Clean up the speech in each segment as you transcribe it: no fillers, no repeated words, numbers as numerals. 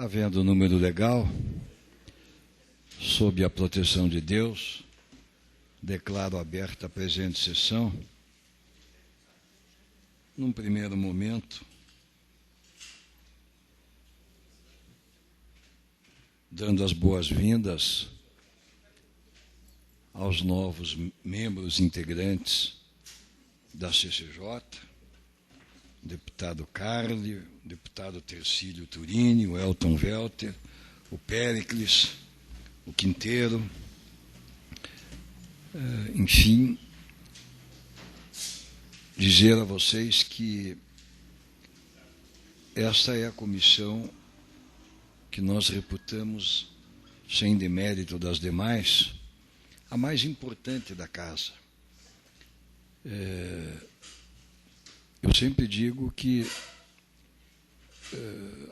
Havendo número legal, sob a proteção de Deus, declaro aberta a presente sessão. Num primeiro momento, dando as boas-vindas aos novos membros integrantes da CCJ, deputado Carli, deputado Tercílio Turini, o Elton Welter, o Péricles, o Quinteiro, enfim, dizer a vocês que esta é a comissão que nós reputamos, sem demérito das demais, a mais importante da casa. Eu sempre digo que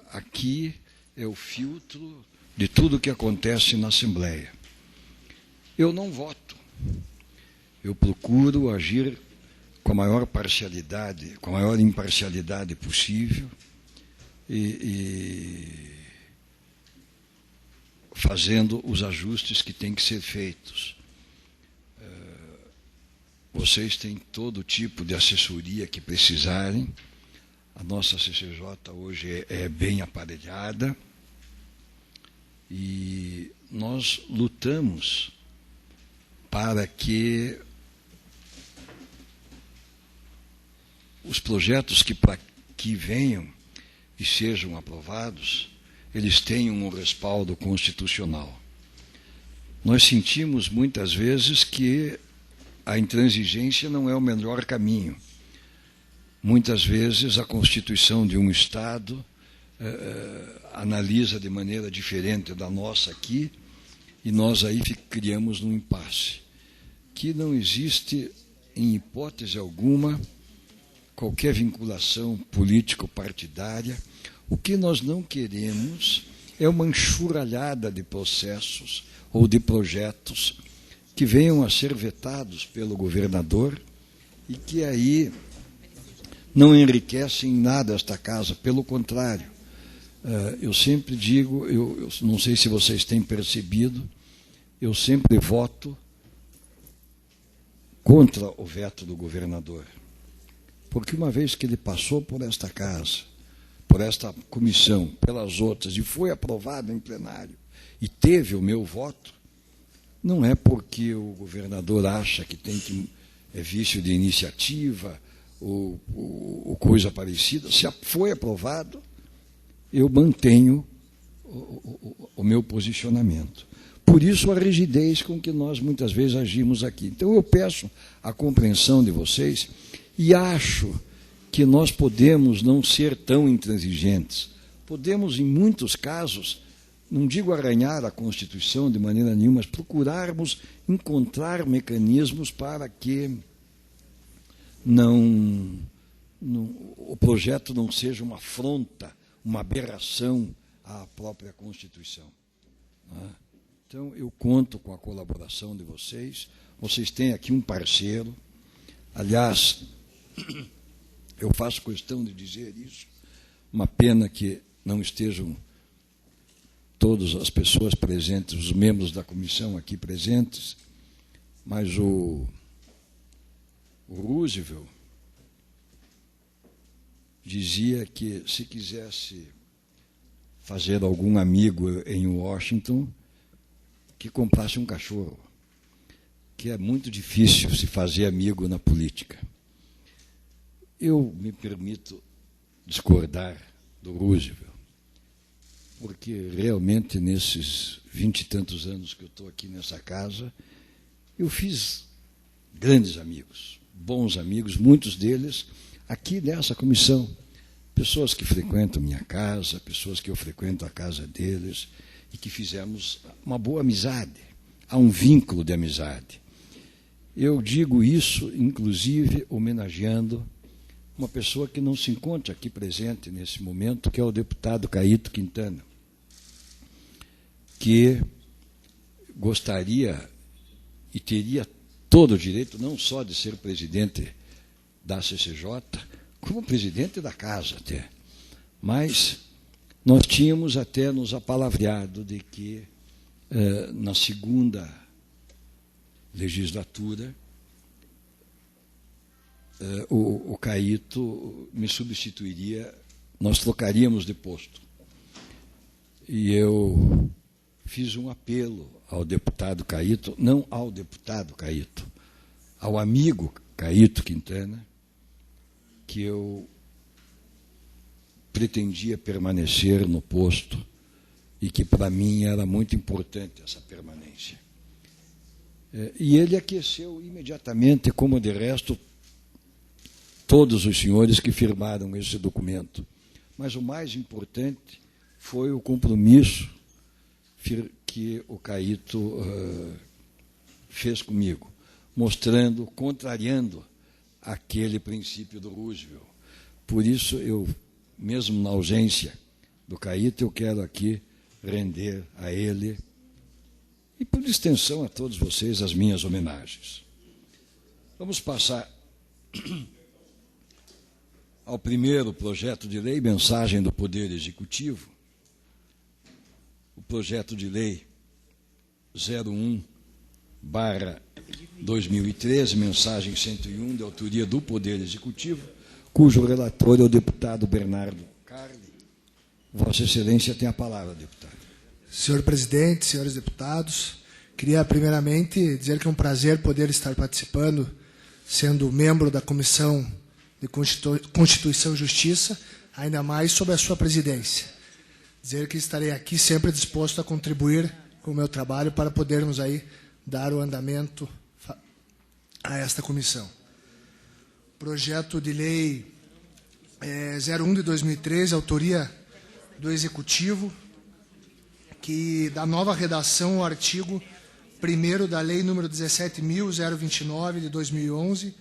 aqui é o filtro de tudo que acontece na Assembleia. Eu não voto. Eu procuro agir com a maior parcialidade, com a maior imparcialidade possível e fazendo os ajustes que têm que ser feitos. Vocês têm todo tipo de assessoria que precisarem. A nossa CCJ hoje é bem aparelhada e nós lutamos para que os projetos que venham e sejam aprovados, eles tenham um respaldo constitucional. Nós sentimos muitas vezes que a intransigência não é o melhor caminho. Muitas vezes a Constituição de um Estado analisa de maneira diferente da nossa aqui, e nós aí criamos um impasse. Que não existe, em hipótese alguma, qualquer vinculação político-partidária. O que nós não queremos é uma enxurralhada de processos ou de projetos que venham a ser vetados pelo governador e que aí não enriquecem em nada esta casa, pelo contrário. Eu sempre digo, eu não sei se vocês têm percebido, eu sempre voto contra o veto do governador. Porque uma vez que ele passou por esta casa, por esta comissão, pelas outras, e foi aprovado em plenário, e teve o meu voto, não é porque o governador acha que é vício de iniciativa ou coisa parecida. Se foi aprovado, eu mantenho o meu posicionamento. Por isso a rigidez com que nós muitas vezes agimos aqui. Então eu peço a compreensão de vocês e acho que nós podemos não ser tão intransigentes. Podemos, em muitos casos, não digo arranhar a Constituição de maneira nenhuma, mas procurarmos encontrar mecanismos para que o projeto não seja uma afronta, uma aberração à própria Constituição. Então, eu conto com a colaboração de vocês. Vocês têm aqui um parceiro. Aliás, eu faço questão de dizer isso. Uma pena que não estejam todas as pessoas presentes, os membros da comissão aqui presentes, mas o Roosevelt dizia que se quisesse fazer algum amigo em Washington, que comprasse um cachorro, que é muito difícil se fazer amigo na política. Eu me permito discordar do Roosevelt, porque realmente nesses 20 e tantos anos que eu estou aqui nessa casa, eu fiz grandes amigos, bons amigos, muitos deles aqui nessa comissão, pessoas que frequentam minha casa, pessoas que eu frequento a casa deles, e que fizemos uma boa amizade, há um vínculo de amizade. Eu digo isso, inclusive, homenageando uma pessoa que não se encontra aqui presente nesse momento, que é o deputado Caíto Quintana, que gostaria e teria todo o direito, não só de ser presidente da CCJ, como presidente da casa até, mas Nós tínhamos até nos apalavreado de que, na segunda legislatura, o Caíto me substituiria, nós trocaríamos de posto. E eu fiz um apelo ao deputado Caíto, não ao deputado Caíto, ao amigo Caíto Quintana, que eu pretendia permanecer no posto e que, para mim, era muito importante essa permanência. E ele aqueceu imediatamente, como de resto todos os senhores que firmaram esse documento. Mas o mais importante foi o compromisso que o Caíto fez comigo, mostrando, contrariando aquele princípio do Roosevelt. Por isso, eu, mesmo na ausência do Caíto, eu quero aqui render a ele e, por extensão, a todos vocês, as minhas homenagens. Vamos passar ao primeiro projeto de lei, mensagem do Poder Executivo, o projeto de lei 01/2013, mensagem 101, de autoria do Poder Executivo, cujo relator é o deputado Bernardo Carli. Vossa Excelência tem a palavra, deputado. Senhor presidente, senhores deputados, queria primeiramente dizer que é um prazer poder estar participando, sendo membro da Comissão de Constituição e Justiça, ainda mais sob a sua presidência. Dizer que estarei aqui sempre disposto a contribuir com o meu trabalho para podermos aí dar o andamento a esta comissão. Projeto de lei 01 de 2013, autoria do Executivo, que dá nova redação ao artigo 1º da Lei número 17.029 de 2011,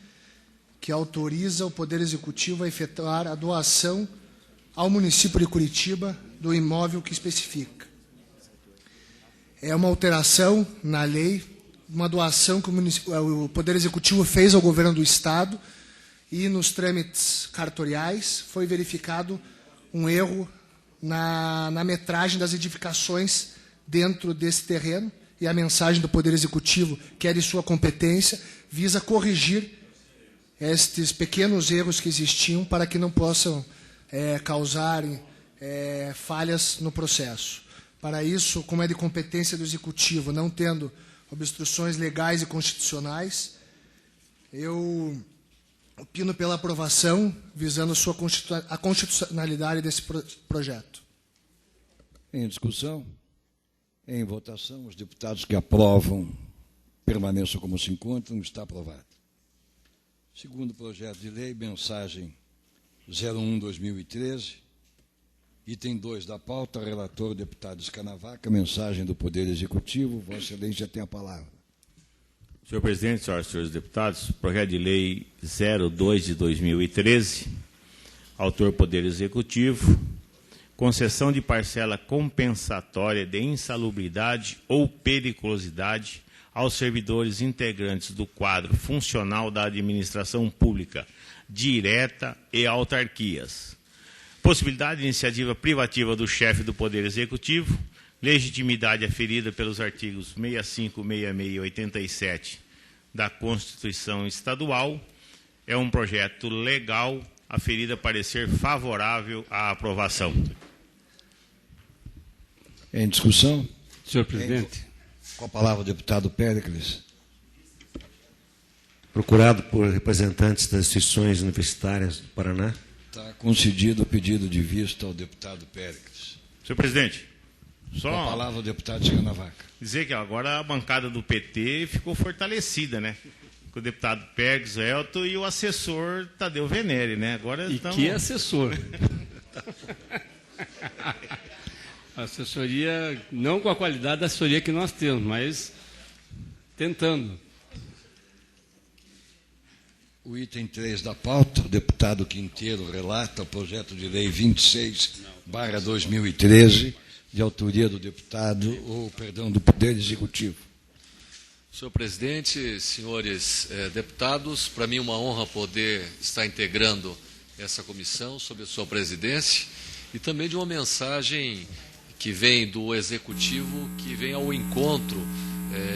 que autoriza o Poder Executivo a efetuar a doação ao município de Curitiba do imóvel que especifica. É uma alteração na lei, uma doação que o Poder Executivo fez ao governo do Estado, e nos trâmites cartoriais foi verificado um erro na metragem das edificações dentro desse terreno, e a mensagem do Poder Executivo, que é de sua competência, visa corrigir estes pequenos erros que existiam para que não possam causarem falhas no processo. Para isso, como é de competência do Executivo, não tendo obstruções legais e constitucionais, eu opino pela aprovação, visando a constitucionalidade desse projeto. Em discussão? Em votação, os deputados que aprovam permaneçam como se encontram. Está aprovado. Segundo projeto de lei, mensagem 01/2013, item 2 da pauta, relator deputado Escanavaca, mensagem do Poder Executivo. Vossa Excelência tem a palavra. Senhor presidente, senhoras e senhores deputados, projeto de lei 02 de 2013, autor Poder Executivo, concessão de parcela compensatória de insalubridade ou periculosidade aos servidores integrantes do quadro funcional da administração pública direta e autarquias. Possibilidade de iniciativa privativa do chefe do Poder Executivo, legitimidade aferida pelos artigos 65, 66 e 87 da Constituição Estadual. É um projeto legal, aferida parecer favorável à aprovação. Em discussão? Senhor presidente. Com a palavra o deputado Péricles. Procurado por representantes das instituições universitárias do Paraná. Está concedido o pedido de vista ao deputado Péricles. Senhor presidente, só com a palavra o deputado Escanavaca. Dizer que agora a bancada do PT ficou fortalecida, né? Com o deputado Péricles, Elton e o assessor Tadeu Venere, né? Agora e que assessor? A assessoria, não com a qualidade da assessoria que nós temos, mas tentando. O item 3 da pauta, o deputado Quinteiro relata o projeto de lei 26/2013, de autoria do do Poder Executivo. Senhor presidente, senhores deputados, para mim é uma honra poder estar integrando essa comissão sob a sua presidência e também de uma mensagem que vem do Executivo, que vem ao encontro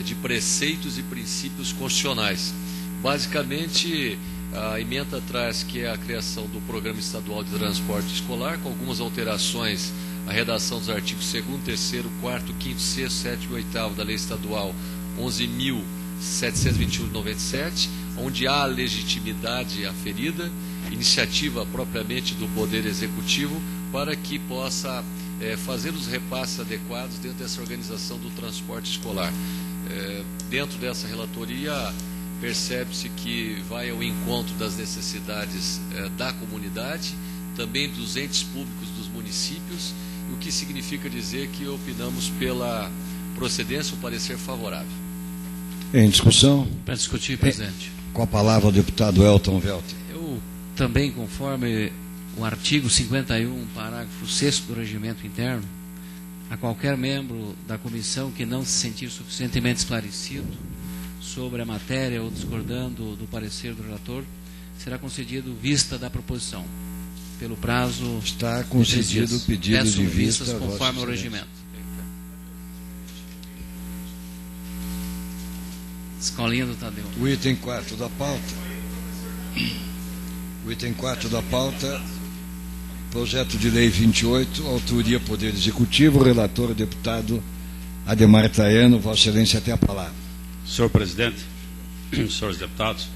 de preceitos e princípios constitucionais. Basicamente, a emenda traz que é a criação do Programa Estadual de Transporte Escolar, com algumas alterações à redação dos artigos 2º, 3º, 4º, 5º, 6º, 7º e 8º da Lei Estadual 11.721 de 97, onde há legitimidade aferida, iniciativa propriamente do Poder Executivo, para que possa fazer os repasses adequados dentro dessa organização do transporte escolar. Dentro dessa relatoria, percebe-se que vai ao encontro das necessidades da comunidade, também dos entes públicos dos municípios, o que significa dizer que opinamos pela procedência, o parecer favorável. Em discussão? Para discutir, presidente. Com a palavra o deputado Elton Velter. Eu também, conforme o artigo 51, parágrafo 6º do Regimento Interno, a qualquer membro da comissão que não se sentir suficientemente esclarecido sobre a matéria ou discordando do parecer do relator, será concedido vista da proposição, pelo prazo... Está concedido o pedido Peço de vista, vistas conforme o regimento. Escolinha do Tadeu. O item 4 da pauta. O item 4 da pauta, projeto de lei 28, autoria Poder Executivo, relator deputado Ademar Taiano. Vossa Excelência tem a palavra. Senhor presidente, senhores deputados,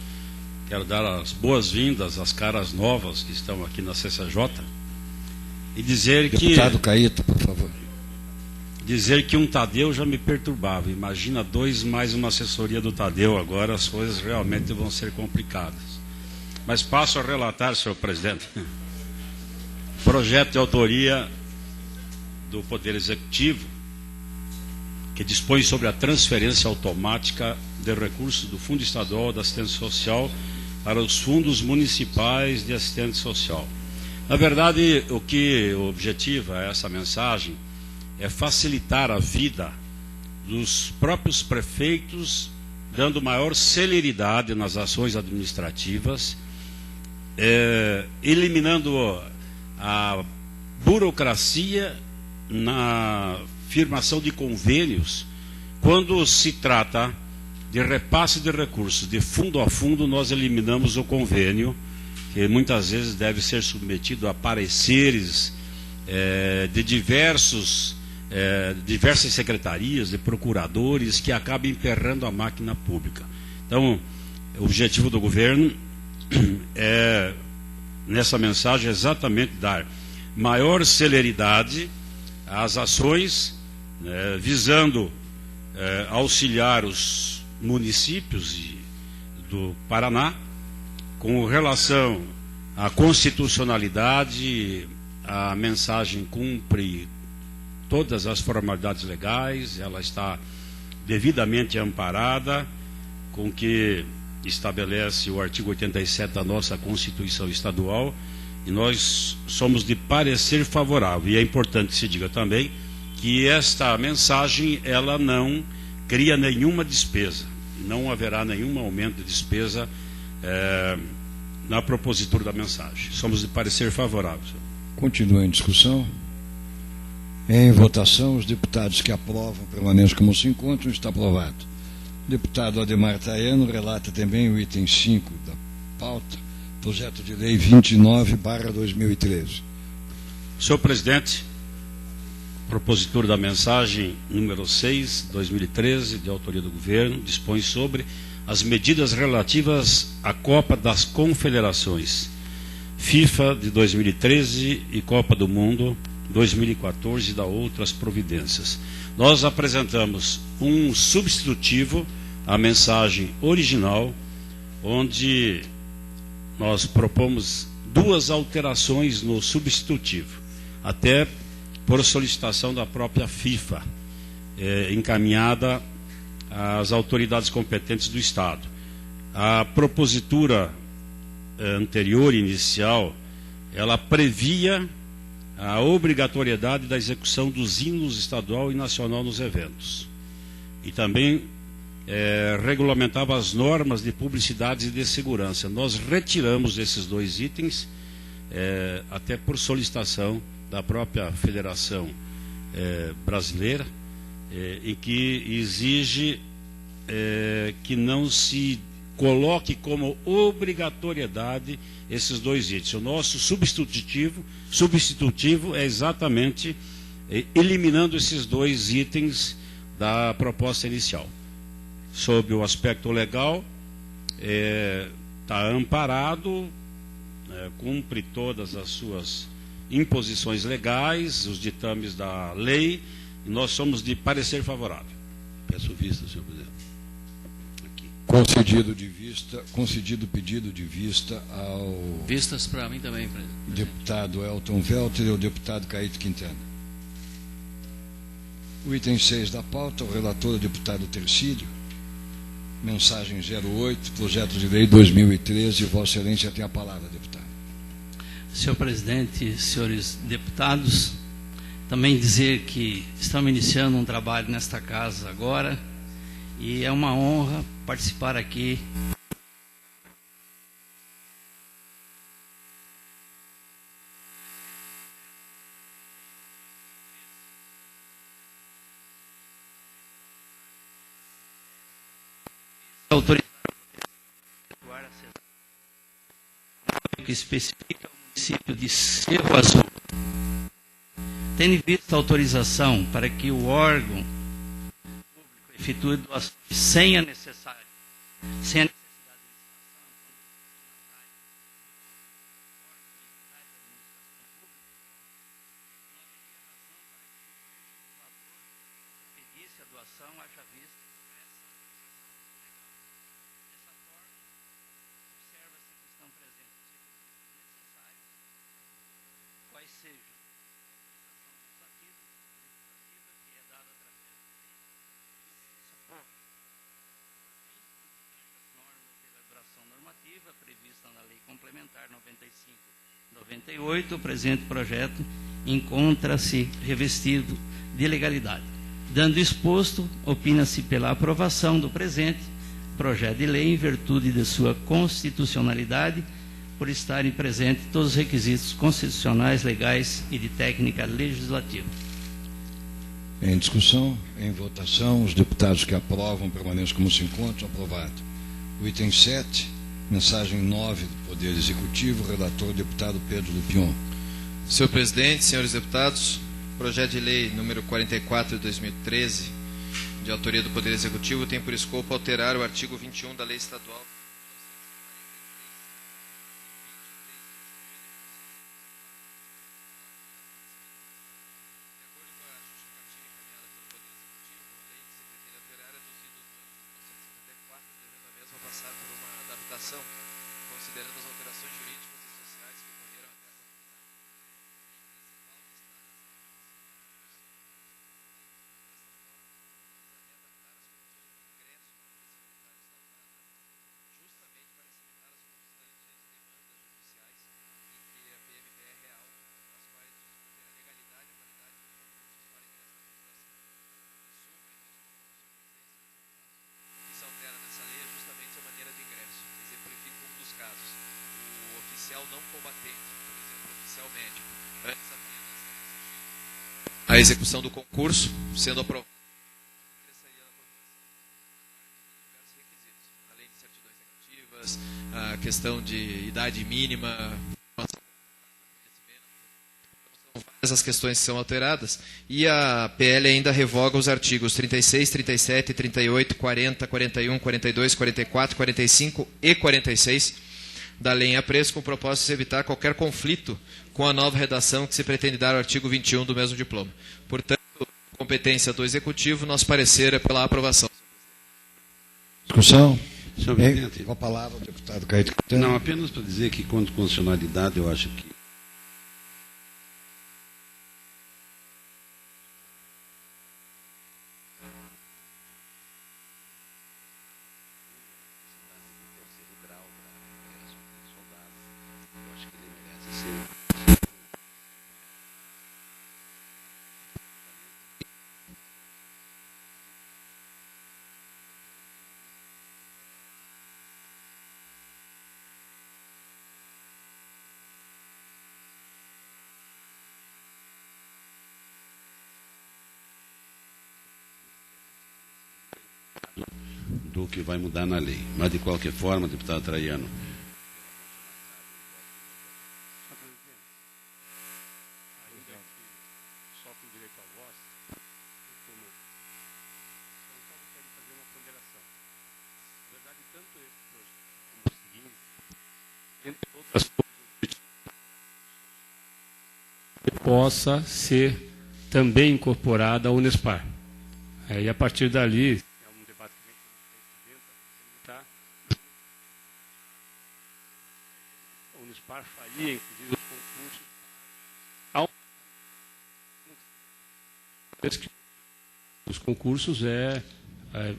quero dar as boas-vindas às caras novas que estão aqui na CCJ e dizer Deputado Caíto, por favor. Dizer que um Tadeu já me perturbava. Imagina 2 mais uma assessoria do Tadeu. Agora as coisas realmente vão ser complicadas. Mas passo a relatar, senhor presidente, projeto de autoria do Poder Executivo, que dispõe sobre a transferência automática de recursos do Fundo Estadual de Assistência Social para os fundos municipais de assistência social. Na verdade, o que objetiva essa mensagem é facilitar a vida dos próprios prefeitos, dando maior celeridade nas ações administrativas, eliminando a burocracia na firmação de convênios. Quando se trata de repasse de recursos de fundo a fundo, nós eliminamos o convênio, que muitas vezes deve ser submetido a pareceres de diversas secretarias, de procuradores, que acabam emperrando a máquina pública. Então, o objetivo do governo é, nessa mensagem, exatamente dar maior celeridade às ações, visando auxiliar os municípios do Paraná com relação à constitucionalidade. A mensagem cumpre todas as formalidades legais, ela está devidamente amparada com o que estabelece o artigo 87 da nossa Constituição Estadual, e nós somos de parecer favorável. E é importante que se diga também que esta mensagem, ela não cria nenhuma despesa, não haverá nenhum aumento de despesa na propositura da mensagem. Somos de parecer favorável. Continua em discussão. Em votação, os deputados que aprovam permanecem como se encontram. Está aprovado. O deputado Ademar Taiano relata também o item 5 da pauta, projeto de lei 29/2013. Senhor presidente, propositura da mensagem número 6, 2013, de autoria do governo, dispõe sobre as medidas relativas à Copa das Confederações, FIFA de 2013 e Copa do Mundo 2014, e da outras providências. Nós apresentamos um substitutivo à mensagem original, onde nós propomos 2 alterações no substitutivo, até por solicitação da própria FIFA, encaminhada às autoridades competentes do Estado. A propositura anterior, inicial, ela previa a obrigatoriedade da execução dos hinos estadual e nacional nos eventos. E também regulamentava as normas de publicidade e de segurança. Nós retiramos esses 2 itens, até por solicitação da própria Federação Brasileira, em que exige que não se coloque como obrigatoriedade esses dois itens. O nosso substitutivo é exatamente eliminando esses dois itens da proposta inicial. Sob o aspecto legal, está amparado, cumpre todas as suas imposições legais, os ditames da lei, e nós somos de parecer favorável. Peço vista, senhor presidente. Aqui. Concedido pedido de vista ao Vistas para mim também, presidente. deputado Elton Welter e ao deputado Caíto Quintana. O item 6 da pauta, o relator, o deputado Tercílio. Mensagem 08, projeto de lei 2013. Vossa Excelência tem a palavra, deputado. Senhor presidente, senhores deputados, também dizer que estamos iniciando um trabalho nesta casa agora e é uma honra participar aqui. Que especifica o município de Cerro Azul. Tendo em vista a autorização para que o órgão público efetue doações sem a necessidade de licitação, pedisse a doação, haja vista dessa forma, observa-se que estão presentes os requisitos necessários, quais sejam a autorização legislativa, que é dada através da lei, por fim, as normas de elaboração normativa prevista na Lei Complementar 95/98, o presente projeto encontra-se revestido de legalidade. Dando exposto, opina-se pela aprovação do presente projeto de lei em virtude de sua constitucionalidade, por estarem presentes todos os requisitos constitucionais, legais e de técnica legislativa. Em discussão, em votação, os deputados que aprovam permaneçam como se encontram. Aprovado. O item 7, mensagem 9 do Poder Executivo, relator deputado Pedro Lupion. Senhor presidente, senhores deputados, projeto de lei número 44 de 2013, de autoria do Poder Executivo, tem por escopo alterar o artigo 21 da Lei Estadual. Considerando as alterações jurídicas e sociais que ocorreram até a justamente para assimilar as constantes demandas judiciais em que a PMPR é alvo, nas quais discutem a legalidade e a validade dos concursos para ingresso na corporação. O que se altera nessa lei é justamente a maneira de ingresso. Exemplifico um dos casos. O oficial não combatente, por exemplo, o oficial médico, antes apenas a execução do concurso, sendo aprovado, ingressaria na corporação. Diversos requisitos, além de certidões negativas, a questão de idade mínima, essas questões são alteradas, e a PL ainda revoga os artigos 36, 37, 38, 40, 41, 42, 44, 45 e 46 da Lei em Apreço, com o propósito de evitar qualquer conflito com a nova redação que se pretende dar ao artigo 21 do mesmo diploma. Portanto, competência do Executivo, nosso parecer é pela aprovação. Discussão? Senhor presidente. Com a palavra, o deputado Caíto Quintana. Não, apenas para dizer que, quanto à constitucionalidade, eu acho que do que vai mudar na lei. Mas, de qualquer forma, deputado Traiano, possa ser também incorporada à Unespar. E a partir dali, é um debate que vem tá? A Unespar faria, inclusive, os concursos. Os concursos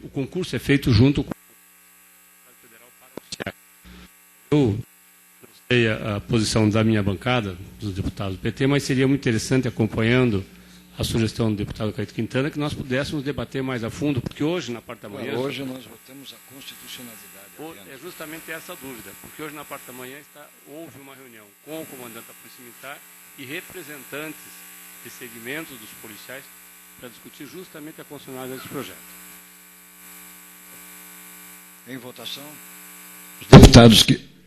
o concurso é feito junto com o Federal para oficiais. Eu não sei a posição da minha bancada, dos deputados do PT, mas seria muito interessante, acompanhando a sugestão do deputado Caíto Quintana, que nós pudéssemos debater mais a fundo, porque hoje, na parte da manhã... Hoje nós votamos a constitucionalidade. É justamente essa dúvida, porque hoje, na parte da manhã, houve uma reunião com o comandante da Polícia Militar e representantes de segmentos dos policiais para discutir justamente a constitucionalidade desse projeto. Em votação, os deputados que...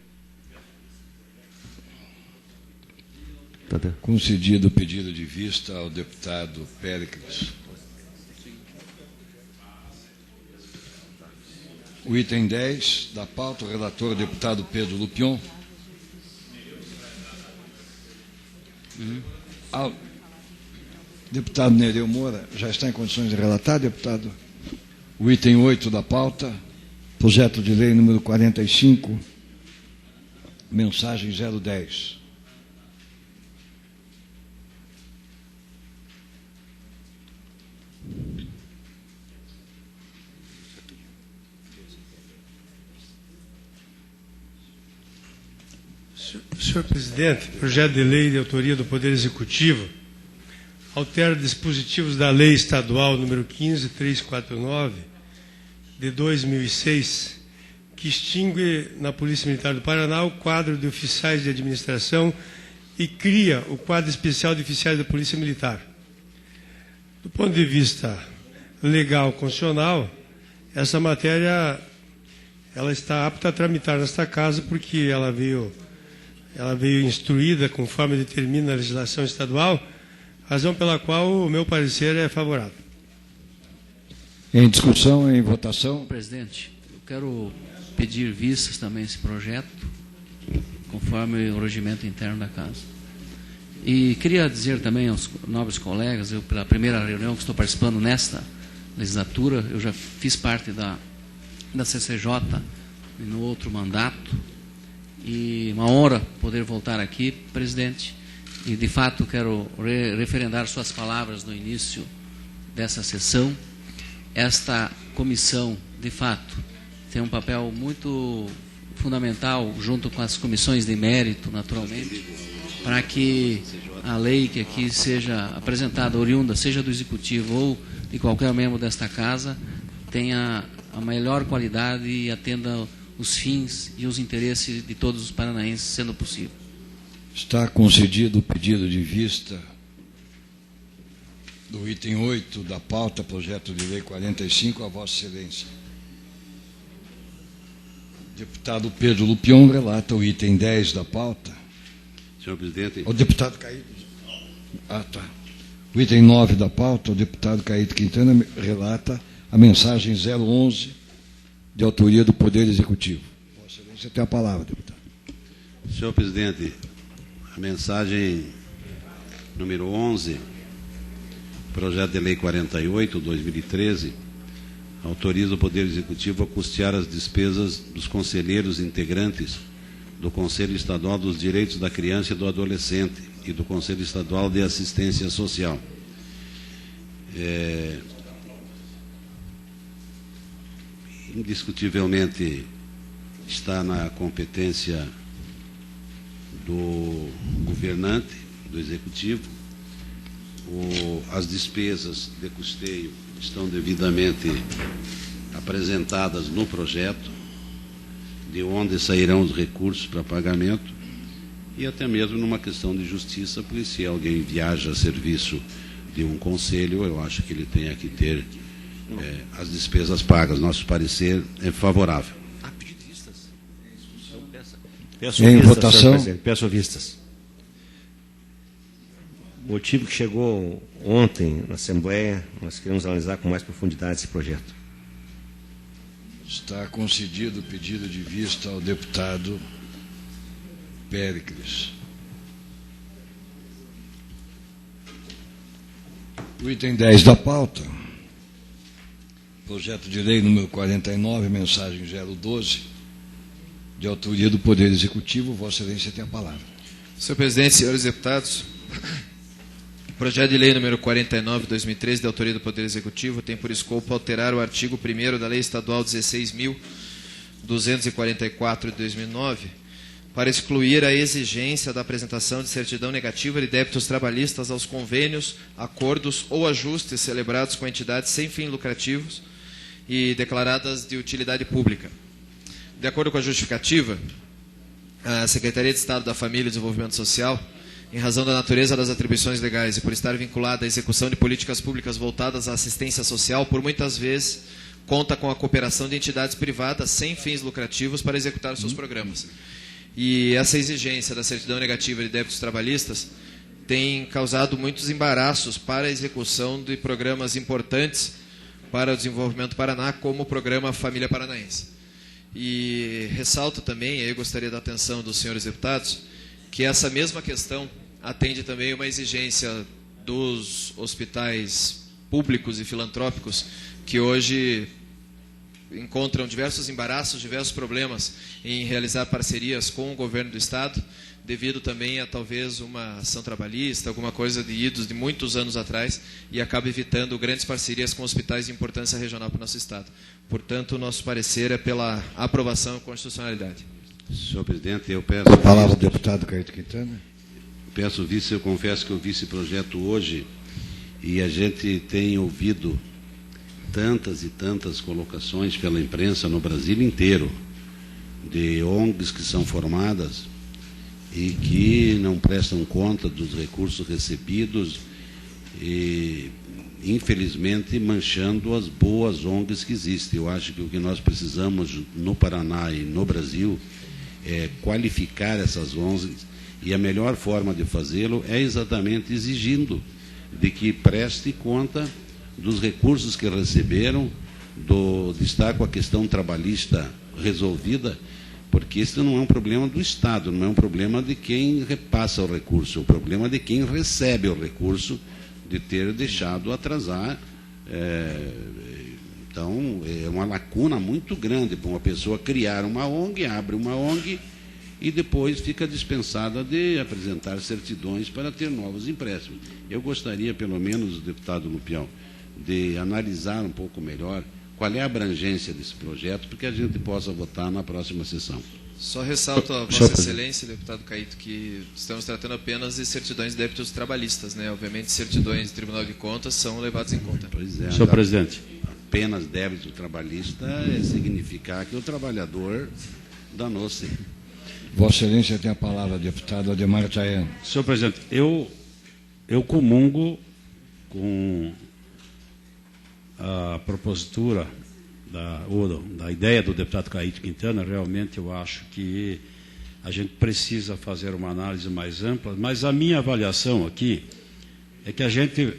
Concedido o pedido de vista ao deputado Péricles. O item 10 da pauta, o relator, o deputado Pedro Lupion. Deputado Nereu Moura, já está em condições de relatar, deputado? O item 8 da pauta, projeto de lei número 45, mensagem 010. Senhor presidente, projeto de lei de autoria do Poder Executivo altera dispositivos da Lei Estadual número 15349 de 2006, que extingue na Polícia Militar do Paraná o quadro de oficiais de administração e cria o quadro especial de oficiais da Polícia Militar. Do ponto de vista legal constitucional, essa matéria ela está apta a tramitar nesta casa, porque ela veio instruída conforme determina a legislação estadual, razão pela qual o meu parecer é favorável. Em discussão, em votação. Presidente, eu quero pedir vistas também a esse projeto, conforme o regimento interno da casa. E queria dizer também aos nobres colegas, eu pela primeira reunião que estou participando nesta legislatura, eu já fiz parte da CCJ no outro mandato, e uma honra poder voltar aqui, presidente, e de fato quero referendar suas palavras no início dessa sessão. Esta comissão, de fato, tem um papel muito fundamental, junto com as comissões de mérito, naturalmente, para que a lei que aqui seja apresentada, oriunda, seja do Executivo ou de qualquer membro desta casa, tenha a melhor qualidade e atenda os fins e os interesses de todos os paranaenses, sendo possível. Está concedido o pedido de vista do item 8 da pauta, projeto de lei 45, a Vossa Excelência. Deputado Pedro Lupion relata o item 10 da pauta. Senhor presidente. O deputado Caíto. Tá. O item 9 da pauta, o deputado Caíto Quintana relata a mensagem 011 de autoria do Poder Executivo. Vossa Excelência tem a palavra, deputado. Senhor presidente, a mensagem número 11, projeto de lei 48, 2013, autoriza o Poder Executivo a custear as despesas dos conselheiros integrantes do Conselho Estadual dos Direitos da Criança e do Adolescente e do Conselho Estadual de Assistência Social. Indiscutivelmente está na competência do governante, do Executivo. As despesas de custeio estão devidamente apresentadas no projeto, de onde sairão os recursos para pagamento, e até mesmo numa questão de justiça, porque se alguém viaja a serviço de um conselho, eu acho que ele tenha que ter as despesas pagas. Nosso parecer é favorável. Pedido de vistas. Peço em vistas, votação. Peço vistas. O motivo que chegou ontem na Assembleia, nós queremos analisar com mais profundidade esse projeto. Está concedido o pedido de vista ao deputado Péricles. O item 10 da pauta, projeto de lei número 49, mensagem 012, de autoria do Poder Executivo. Vossa Excelência tem a palavra. Senhor presidente, senhores deputados, o projeto de lei número 49, 2013, de autoria do Poder Executivo, tem por escopo alterar o artigo 1º da Lei Estadual 16.244 de 2009, para excluir a exigência da apresentação de certidão negativa de débitos trabalhistas aos convênios, acordos ou ajustes celebrados com entidades sem fins lucrativos e declaradas de utilidade pública. De acordo com a justificativa, a Secretaria de Estado da Família e Desenvolvimento Social, em razão da natureza das atribuições legais e por estar vinculada à execução de políticas públicas voltadas à assistência social, por muitas vezes conta com a cooperação de entidades privadas sem fins lucrativos para executar os seus programas. E essa exigência da certidão negativa de débitos trabalhistas tem causado muitos embaraços para a execução de programas importantes para o desenvolvimento do Paraná, como o programa Família Paranaense. E ressalto também, aí gostaria da atenção dos senhores deputados, que essa mesma questão atende também uma exigência dos hospitais públicos e filantrópicos que hoje encontram diversos embaraços, diversos problemas em realizar parcerias com o governo do Estado, devido também a talvez uma ação trabalhista, alguma coisa de idos de muitos anos atrás, e acaba evitando grandes parcerias com hospitais de importância regional para o nosso Estado. Portanto, o nosso parecer é pela aprovação e constitucionalidade. Senhor presidente, eu peço... A palavra do deputado Caíto Quintana. Peço vice, eu confesso que eu vi esse projeto hoje e a gente tem ouvido tantas e tantas colocações pela imprensa no Brasil inteiro, de ONGs que são formadas e que não prestam conta dos recursos recebidos e, infelizmente, manchando as boas ONGs que existem. Eu acho que o que nós precisamos no Paraná e no Brasil é qualificar essas ONGs, e a melhor forma de fazê-lo é exatamente exigindo de que preste conta dos recursos que receberam, de estar com a questão trabalhista resolvida, porque isso não é um problema do Estado, não é um problema de quem repassa o recurso, é um problema de quem recebe o recurso, de ter deixado atrasar. Então, é uma lacuna muito grande para uma pessoa criar uma ONG, abre uma ONG e depois fica dispensada de apresentar certidões para ter novos empréstimos. Eu gostaria, pelo menos, deputado Lupião, de analisar um pouco melhor qual é a abrangência desse projeto, porque a gente possa votar na próxima sessão. Só ressalto a Vossa Excelência, deputado Caíto, que estamos tratando apenas de certidões de débitos trabalhistas, né? Obviamente, certidões de Tribunal de Contas são levadas em conta. Pois é. Senhor presidente. Apenas débito trabalhista significar que o trabalhador danou-se. Vossa Excelência tem a palavra, deputado Ademar Tayano. Senhor presidente, eu comungo com a propositura da ideia do deputado Caíto Quintana. Realmente eu acho que a gente precisa fazer uma análise mais ampla, mas a minha avaliação aqui é que a gente,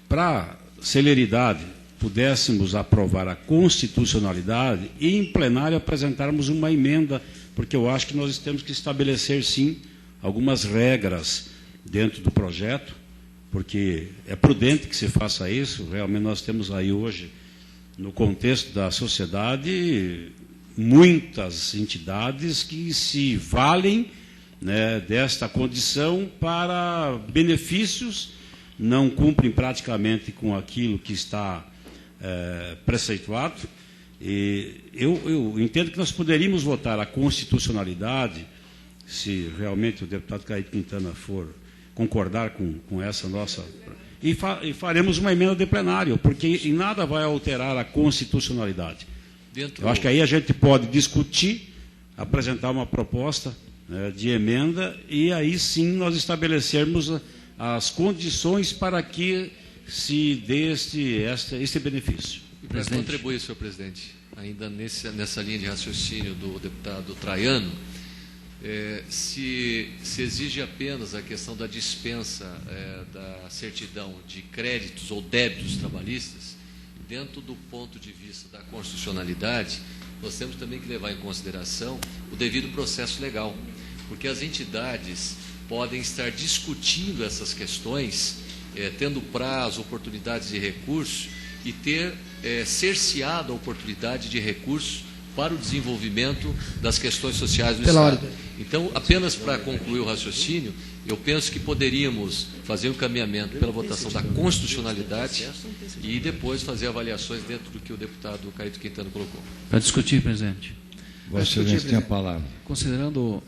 para celeridade, pudéssemos aprovar a constitucionalidade e em plenário apresentarmos uma emenda, porque eu acho que nós temos que estabelecer, sim, algumas regras dentro do projeto, porque é prudente que se faça isso. Realmente nós temos aí hoje, no contexto da sociedade, muitas entidades que se valem, né, desta condição para benefícios, não cumprem praticamente com aquilo que está preceituado. E eu entendo que nós poderíamos votar a constitucionalidade, se realmente o deputado Caíto Quintana for concordar com essa nossa... E faremos uma emenda de plenário, porque em nada vai alterar a constitucionalidade. Eu acho que aí a gente pode discutir, apresentar uma proposta, né, de emenda, e aí sim nós estabelecermos as condições para que se dê este benefício. Para contribuir, senhor presidente, ainda nessa linha de raciocínio do deputado Traiano, se exige apenas a questão da dispensa da certidão de créditos ou débitos trabalhistas, dentro do ponto de vista da constitucionalidade, nós temos também que levar em consideração o devido processo legal, porque as entidades podem estar discutindo essas questões, tendo prazo, oportunidades de recurso, e ter cerceado a oportunidade de recurso para o desenvolvimento das questões sociais do Estado. Então, apenas para concluir o raciocínio, eu penso que poderíamos fazer o encaminhamento pela votação da constitucionalidade e depois fazer avaliações dentro do que o deputado Caíto Quintana colocou. Para discutir, presidente. Vossa Excelência tem a palavra. Considerando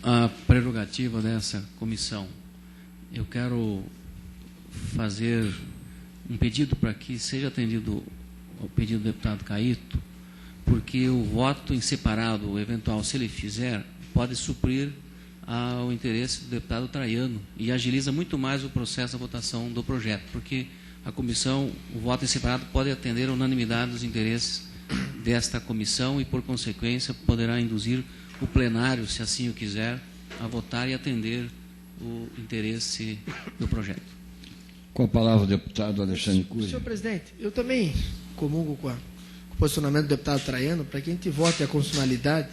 a prerrogativa dessa comissão, eu quero fazer um pedido para que seja atendido ao pedido do deputado Caíto, porque o voto em separado, eventual, se ele fizer, pode suprir ao interesse do deputado Traiano e agiliza muito mais o processo da votação do projeto, porque a comissão, o voto em separado pode atender a unanimidade dos interesses desta comissão e, por consequência, poderá induzir o plenário, se assim o quiser, a votar e atender o interesse do projeto. Com a palavra o deputado Alexandre Cury. Senhor presidente, eu também comungo com o posicionamento do deputado Traiano, para que a gente vote a constitucionalidade,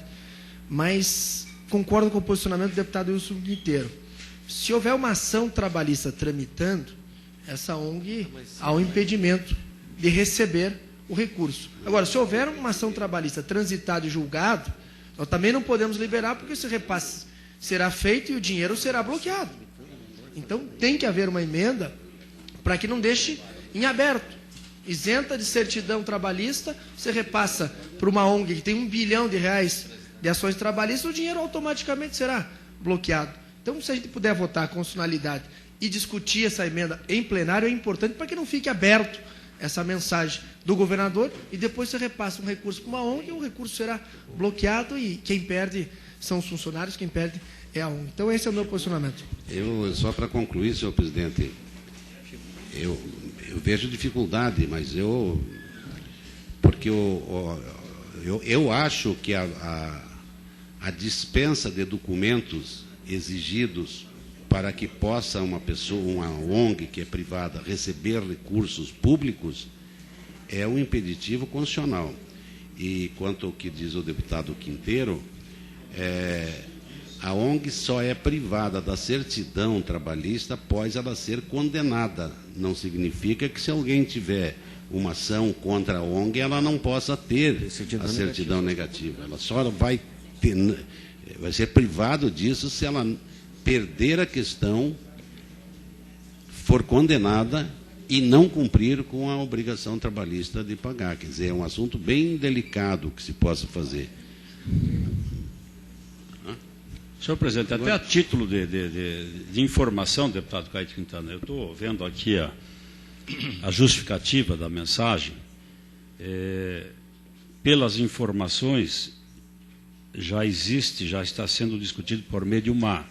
mas concordo com o posicionamento do deputado Wilson Quinteiro. Se houver uma ação trabalhista tramitando, essa ONG há um impedimento de receber o recurso. Agora, se houver uma ação trabalhista transitada e julgado, nós também não podemos liberar, porque esse repasse será feito e o dinheiro será bloqueado. Então, tem que haver uma emenda para que não deixe em aberto. Isenta de certidão trabalhista, você repassa para uma ONG que tem R$1 bilhão de ações trabalhistas, o dinheiro automaticamente será bloqueado. Então, se a gente puder votar a constitucionalidade e discutir essa emenda em plenário, é importante para que não fique aberto essa mensagem do governador e depois você repassa um recurso para uma ONG e o recurso será bloqueado e quem perde são os funcionários, quem perde é a ONG. Então, esse é o meu posicionamento. Só para concluir, senhor presidente, eu vejo dificuldade, mas porque eu acho que a dispensa de documentos exigidos para que possa uma pessoa, uma ONG que é privada, receber recursos públicos é um impeditivo constitucional. E quanto ao que diz o deputado Quinteiro, a ONG só é privada da certidão trabalhista após ela ser condenada. Não significa que se alguém tiver uma ação contra a ONG, ela não possa ter a certidão negativa. Ela só vai ser privado disso se ela perder a questão, for condenada e não cumprir com a obrigação trabalhista de pagar. Quer dizer, é um assunto bem delicado que se possa fazer. Senhor presidente, até a título de informação, deputado Caíto Quintana, eu estou vendo aqui a justificativa da mensagem. Pelas informações, já está sendo discutido por meio de uma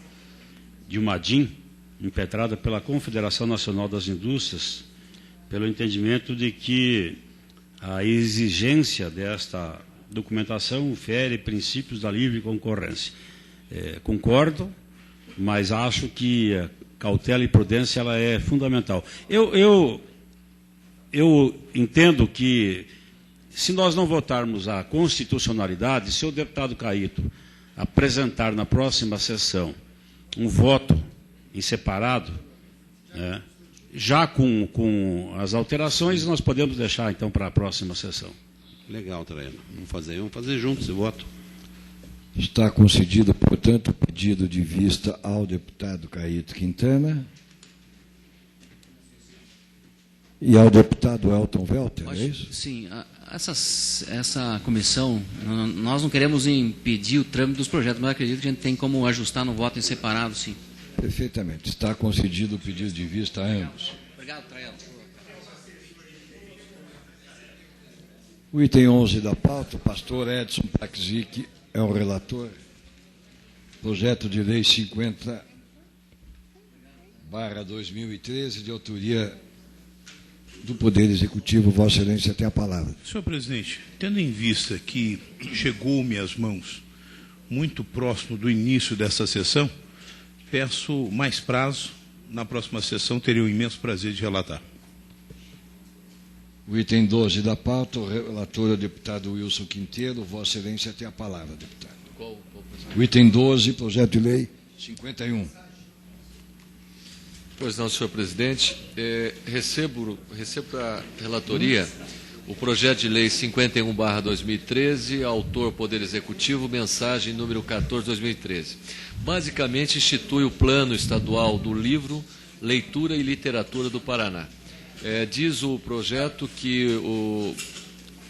DIN, impetrada pela Confederação Nacional das Indústrias, pelo entendimento de que a exigência desta documentação fere princípios da livre concorrência. Concordo, mas acho que a cautela e prudência ela é fundamental. Eu entendo que, se nós não votarmos a constitucionalidade, se o deputado Caíto apresentar na próxima sessão um voto em separado, já com as alterações, nós podemos deixar, então, para a próxima sessão. Legal, Traiano. Vamos fazer juntos esse voto. Está concedido, portanto, o pedido de vista ao deputado Caíto Quintana e ao deputado Elton Welter, é isso? Sim, essa comissão, nós não queremos impedir o trâmite dos projetos, mas acredito que a gente tem como ajustar no voto em separado, sim. Perfeitamente. Está concedido o pedido de vista a ambos. Obrigado, Traiano. O item 11 da pauta, o pastor Edson Paxic é o relator. Projeto de lei 50/2013, de autoria do Poder Executivo. Vossa Excelência tem a palavra. Senhor presidente, tendo em vista que chegou-me às mãos muito próximo do início dessa sessão, peço mais prazo. Na próxima sessão terei o imenso prazer de relatar. O item 12 da pauta, o relator é o deputado Wilson Quinteiro. Vossa Excelência tem a palavra, deputado. O item 12, projeto de lei 51. Pois não, senhor presidente. Recebo para relatoria o projeto de lei 51/2013, autor Poder Executivo, mensagem número 14/2013. Basicamente, institui o Plano Estadual do Livro, Leitura e Literatura do Paraná. Diz o projeto que,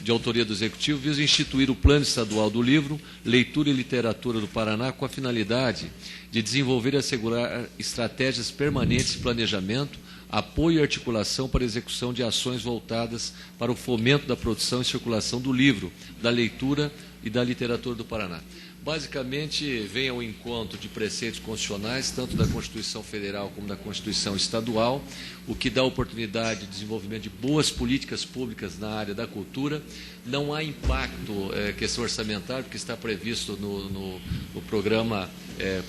de autoria do Executivo, visa instituir o Plano Estadual do Livro, Leitura e Literatura do Paraná com a finalidade de desenvolver e assegurar estratégias permanentes de planejamento, apoio e articulação para a execução de ações voltadas para o fomento da produção e circulação do livro, da leitura e da literatura do Paraná. Basicamente, vem ao encontro de preceitos constitucionais, tanto da Constituição Federal como da Constituição Estadual, o que dá oportunidade de desenvolvimento de boas políticas públicas na área da cultura. Não há impacto, questão orçamentária, porque está previsto no programa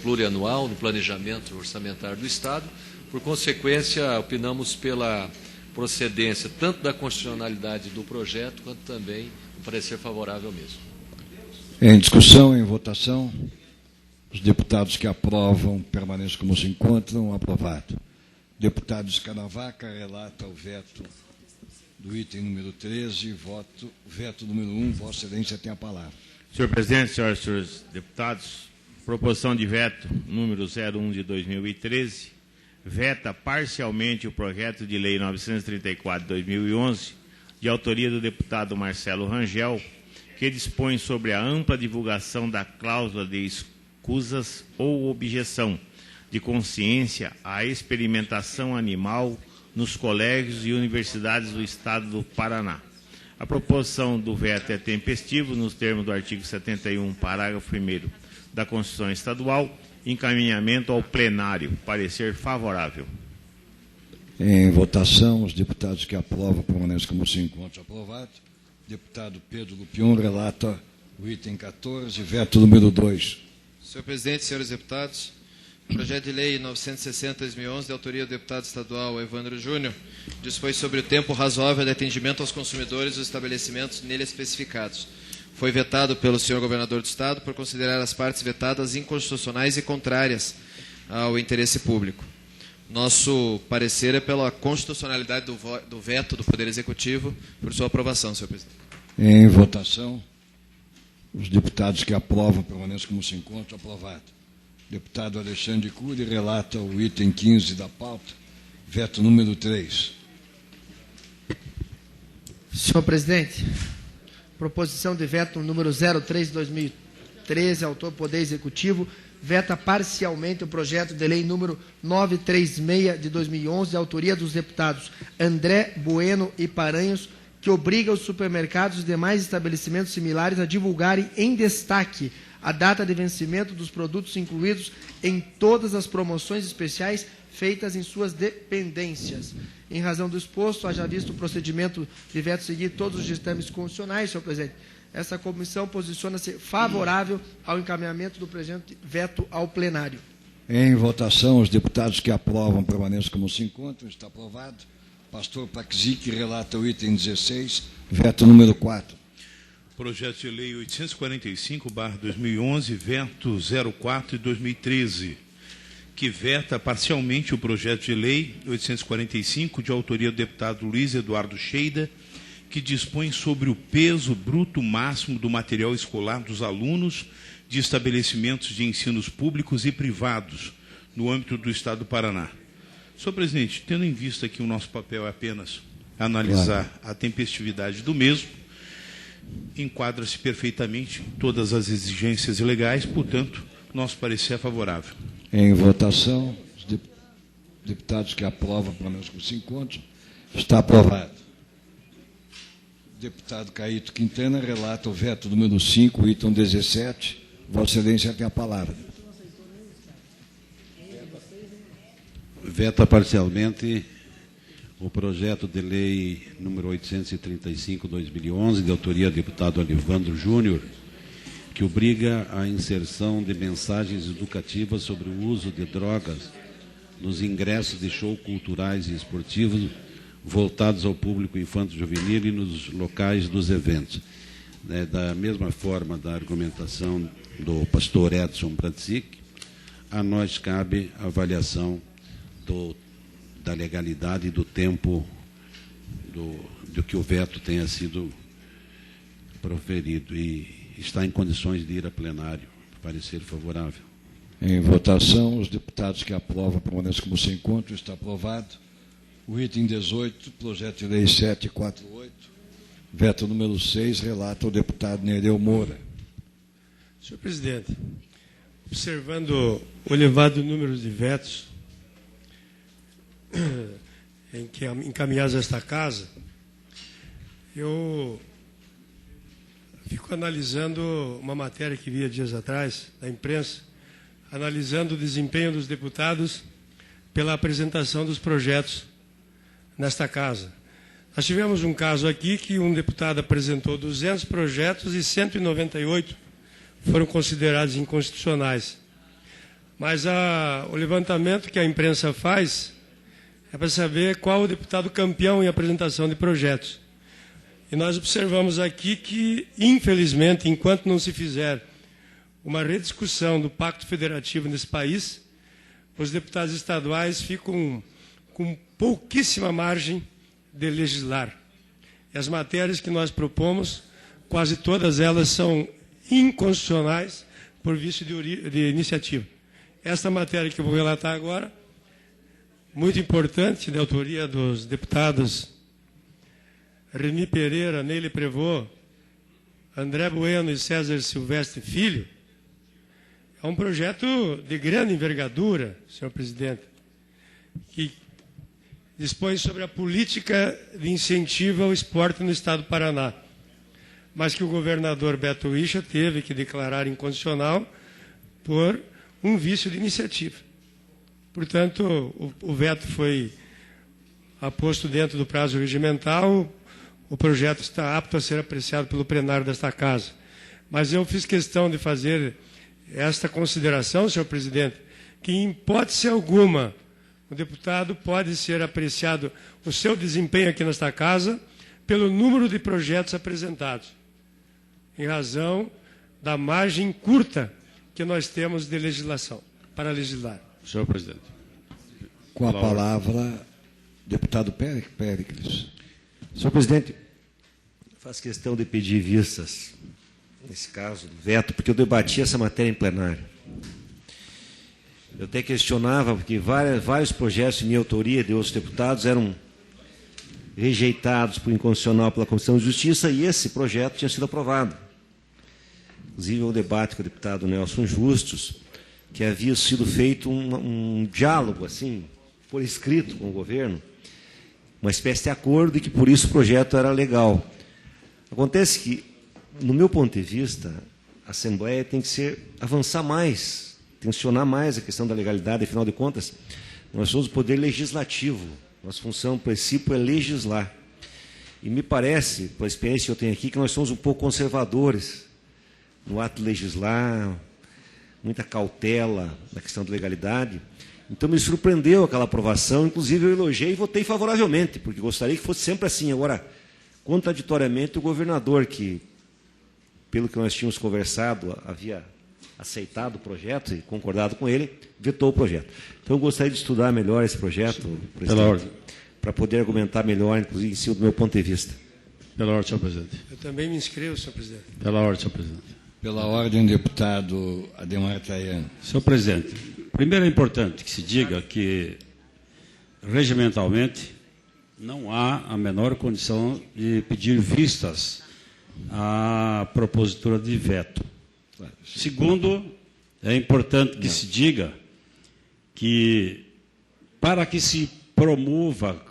plurianual, no planejamento orçamentário do Estado. Por consequência, opinamos pela procedência tanto da constitucionalidade do projeto, quanto também um parecer favorável mesmo. Em discussão, em votação, os deputados que aprovam permaneçam como se encontram. Aprovado. Deputado Escanavaca relata o veto do item número 13, veto número 1. Vossa Excelência tem a palavra. Senhor presidente, senhoras e senhores deputados, proposição de veto número 01 de 2013, veta parcialmente o projeto de lei 934 de 2011, de autoria do deputado Marcelo Rangel, que dispõe sobre a ampla divulgação da cláusula de escusas ou objeção de consciência à experimentação animal nos colégios e universidades do Estado do Paraná. A proposição do veto é tempestivo nos termos do artigo 71, parágrafo 1º da Constituição Estadual, encaminhamento ao plenário. Parecer favorável. Em votação, os deputados que aprovam permanecem como se encontram. Aprovado. Deputado Pedro Lupion relata o item 14, veto número 2. Senhor presidente, senhores deputados, projeto de lei 960/2011, de autoria do deputado estadual Evandro Júnior, dispõe sobre o tempo razoável de atendimento aos consumidores dos estabelecimentos nele especificados. Foi vetado pelo senhor governador do Estado por considerar as partes vetadas inconstitucionais e contrárias ao interesse público. Nosso parecer é pela constitucionalidade do veto do Poder Executivo, por sua aprovação, senhor presidente. Em votação, os deputados que aprovam permanecem como se encontram. Aprovado. Deputado Alexandre Cury relata o item 15 da pauta, veto número 3. Senhor presidente, proposição de veto número 03 de 2013, autor Poder Executivo, veta parcialmente o projeto de lei número 936 de 2011, de autoria dos deputados André Bueno e Paranhos, que obriga os supermercados e demais estabelecimentos similares a divulgarem em destaque a data de vencimento dos produtos incluídos em todas as promoções especiais feitas em suas dependências. Em razão do exposto, haja visto o procedimento de veto seguir todos os ditames constitucionais, senhor presidente, essa comissão posiciona-se favorável ao encaminhamento do presente veto ao plenário. Em votação, os deputados que aprovam permanecem como se encontram. Está aprovado. Pastor Paxic relata o item 16, veto número 4. Projeto de lei 845/2011, veto 04 de 2013, que veta parcialmente o projeto de lei 845, de autoria do deputado Luiz Eduardo Cheida, que dispõe sobre o peso bruto máximo do material escolar dos alunos de estabelecimentos de ensinos públicos e privados no âmbito do Estado do Paraná. Senhor presidente, tendo em vista que o nosso papel é apenas analisar a tempestividade do mesmo, enquadra-se perfeitamente todas as exigências legais, portanto, nosso parecer é favorável. Em votação, os deputados que aprovam permanecem como se encontram. Está aprovado. Deputado Caíto Quintana relata o veto número 5, item 17. Vossa Excelência tem a palavra. Veta parcialmente o projeto de lei número 835/2011, de autoria do deputado Alivandro Júnior, que obriga a inserção de mensagens educativas sobre o uso de drogas nos ingressos de shows culturais e esportivos voltados ao público infanto-juvenil e nos locais dos eventos. Da mesma forma da argumentação do pastor Edson Bratzik, a nós cabe a avaliação da legalidade e do tempo do que o veto tenha sido proferido e está em condições de ir a plenário. Parecer favorável. Em votação, os deputados que aprovam permanecem como se encontram. Está aprovado. O item 18, projeto de lei 748, veto número 6, relata o deputado Nereu Moura. Senhor presidente, observando o elevado número de vetos encaminhados a esta casa, eu fico analisando uma matéria que vi há dias atrás, da imprensa, analisando o desempenho dos deputados pela apresentação dos projetos nesta casa. Nós tivemos um caso aqui que um deputado apresentou 200 projetos e 198 foram considerados inconstitucionais. Mas o levantamento que a imprensa faz é para saber qual o deputado campeão em apresentação de projetos. E nós observamos aqui que, infelizmente, enquanto não se fizer uma rediscussão do Pacto Federativo nesse país, os deputados estaduais ficam com pouquíssima margem de legislar. E as matérias que nós propomos, quase todas elas são inconstitucionais por vício de iniciativa. Esta matéria que eu vou relatar agora, muito importante, de autoria dos deputados Reni Pereira, Neile Prevot, André Bueno e César Silvestre Filho, é um projeto de grande envergadura, senhor presidente, que dispõe sobre a política de incentivo ao esporte no estado do Paraná, mas que o governador Beto Richa teve que declarar inconstitucional por um vício de iniciativa. Portanto, o veto foi aposto dentro do prazo regimental, o projeto está apto a ser apreciado pelo plenário desta casa. Mas eu fiz questão de fazer esta consideração, senhor presidente, que em hipótese alguma o deputado pode ser apreciado o seu desempenho aqui nesta casa pelo número de projetos apresentados, em razão da margem curta que nós temos de legislação, para legislar. Senhor presidente. Com a palavra, deputado Péricles. Senhor presidente, faço questão de pedir vistas, nesse caso, do veto, porque eu debati essa matéria em plenário. Eu até questionava, porque vários projetos de minha autoria de outros deputados eram rejeitados por inconstitucional pela Comissão de Justiça, e esse projeto tinha sido aprovado. Inclusive, o debate com o deputado Nelson Justus, que havia sido feito um diálogo, assim, por escrito com o governo, uma espécie de acordo, e que, por isso, o projeto era legal. Acontece que, no meu ponto de vista, a Assembleia tem que avançar mais, tensionar mais a questão da legalidade. Afinal de contas, nós somos o poder legislativo. Nossa função, o princípio, é legislar. E me parece, pela experiência que eu tenho aqui, que nós somos um pouco conservadores no ato de legislar, muita cautela na questão da legalidade. Então, me surpreendeu aquela aprovação. Inclusive, eu elogiei e votei favoravelmente, porque gostaria que fosse sempre assim. Agora, contraditoriamente, o governador, que, pelo que nós tínhamos conversado, havia aceitado o projeto e concordado com ele, vetou o projeto. Então, eu gostaria de estudar melhor esse projeto, presidente, para poder argumentar melhor, inclusive, em cima do meu ponto de vista. Pela ordem, senhor presidente. Eu também me inscrevo, senhor presidente. Pela ordem, senhor presidente. Pela ordem, deputado Ademar Tayane. Senhor presidente, primeiro é importante que se diga que, regimentalmente, não há a menor condição de pedir vistas à propositura de veto. Segundo, é importante que se diga que, para que se promova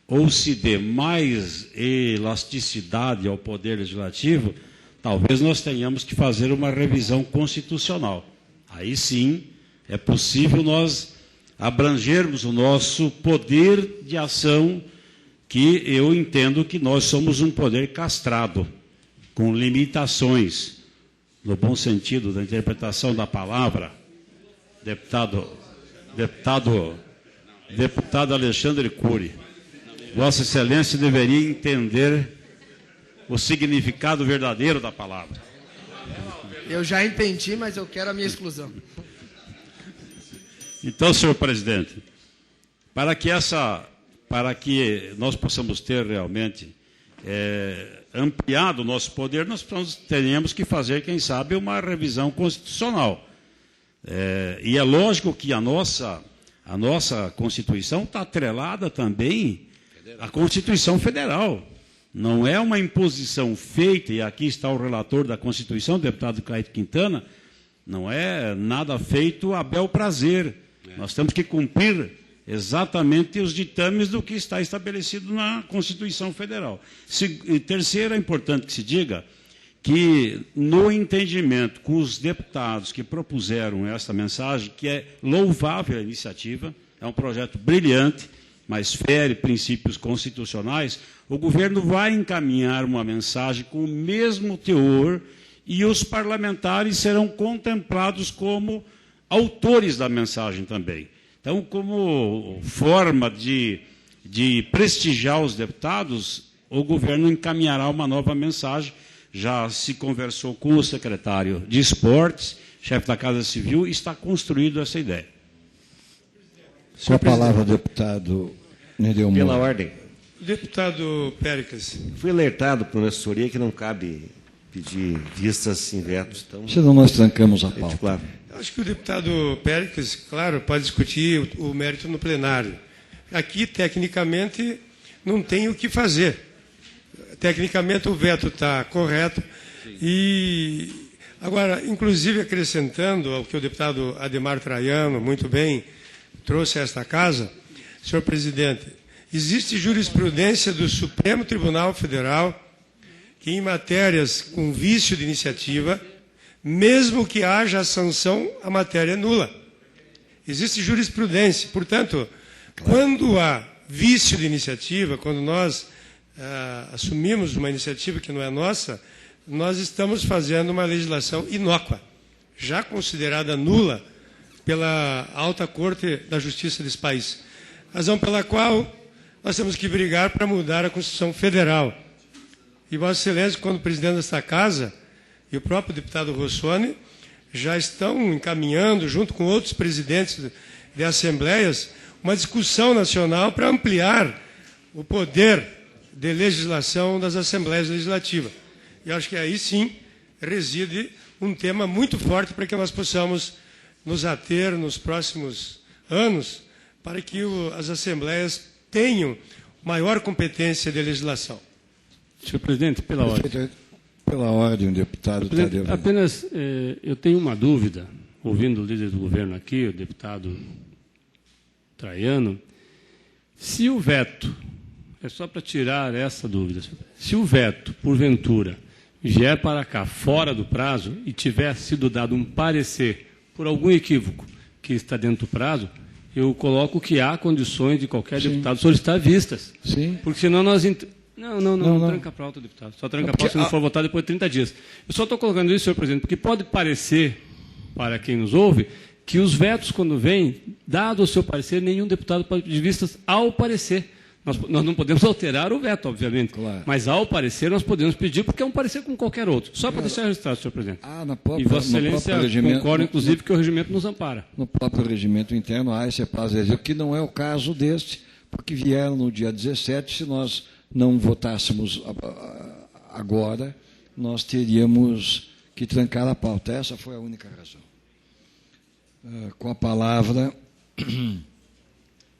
ou se dê mais elasticidade ao Poder Legislativo, talvez nós tenhamos que fazer uma revisão constitucional. Aí sim é possível nós abrangermos o nosso poder de ação que eu entendo que nós somos um poder castrado, com limitações, no bom sentido da interpretação da palavra. Deputado Alexandre Cury, Vossa Excelência deveria entender o significado verdadeiro da palavra. Eu já entendi, mas eu quero a minha exclusão. Então, senhor presidente, para que nós possamos ter realmente ampliado o nosso poder, nós teremos que fazer, quem sabe, uma revisão constitucional. E é lógico que a nossa Constituição está atrelada também à Constituição Federal. Não é uma imposição feita, e aqui está o relator da Constituição, o deputado Caíto Quintana, não é nada feito a bel prazer. Nós temos que cumprir exatamente os ditames do que está estabelecido na Constituição Federal. Terceiro, é importante que se diga que, no entendimento com os deputados que propuseram esta mensagem, que é louvável a iniciativa, é um projeto brilhante, mas fere princípios constitucionais, o governo vai encaminhar uma mensagem com o mesmo teor e os parlamentares serão contemplados como autores da mensagem também. Então, como forma de prestigiar os deputados, o governo encaminhará uma nova mensagem. Já se conversou com o secretário de Esportes, chefe da Casa Civil, e está construída essa ideia. Com a palavra, deputado Nereu Moura. Pela ordem. Deputado Péricles. Fui alertado por uma assessoria que não cabe pedir vistas em vetos. Então, senão nós trancamos a pauta. Claro. Acho que o deputado Péricles, claro, pode discutir o mérito no plenário. Aqui, tecnicamente, não tem o que fazer. Tecnicamente, o veto está correto. E, agora, inclusive, acrescentando ao que o deputado Ademar Traiano, muito bem, trouxe a esta casa, senhor presidente, existe jurisprudência do Supremo Tribunal Federal que, em matérias com vício de iniciativa, mesmo que haja sanção, a matéria é nula. Existe jurisprudência. Portanto, quando há vício de iniciativa, quando nós assumimos uma iniciativa que não é nossa, nós estamos fazendo uma legislação inócua, já considerada nula pela Alta Corte da Justiça desse país. Razão pela qual nós temos que brigar para mudar a Constituição Federal. E Vossa Excelência, quando presidente desta casa, e o próprio deputado Rossoni, já estão encaminhando, junto com outros presidentes de assembleias, uma discussão nacional para ampliar o poder de legislação das assembleias legislativas. E acho que aí sim reside um tema muito forte para que nós possamos nos ater nos próximos anos para que as assembleias tenham maior competência de legislação. Senhor presidente, pela ordem. Pela ordem, o deputado Tadeu. Apenas eu tenho uma dúvida, ouvindo o líder do governo aqui, o deputado Traiano, se o veto, é só para tirar essa dúvida, se o veto, porventura, vier para cá fora do prazo e tiver sido dado um parecer por algum equívoco que está dentro do prazo, eu coloco que há condições de qualquer deputado solicitar vistas. Sim. Porque senão nós... Não tranca para outro deputado. Só tranca para se não for votado depois de 30 dias. Eu só estou colocando isso, senhor presidente, porque pode parecer, para quem nos ouve, que os vetos, quando vêm, dado o seu parecer, nenhum deputado pode pedir vistas ao parecer. Nós não podemos alterar o veto, obviamente, claro, mas ao parecer nós podemos pedir, porque é um parecer como qualquer outro. Só para deixar registrado, senhor presidente. E Vossa Excelência concorda, inclusive, que o regimento nos ampara. No próprio regimento interno há esse prazo, que não é o caso deste, porque vieram no dia 17, se nós não votássemos agora, nós teríamos que trancar a pauta. Essa foi a única razão. Com a palavra,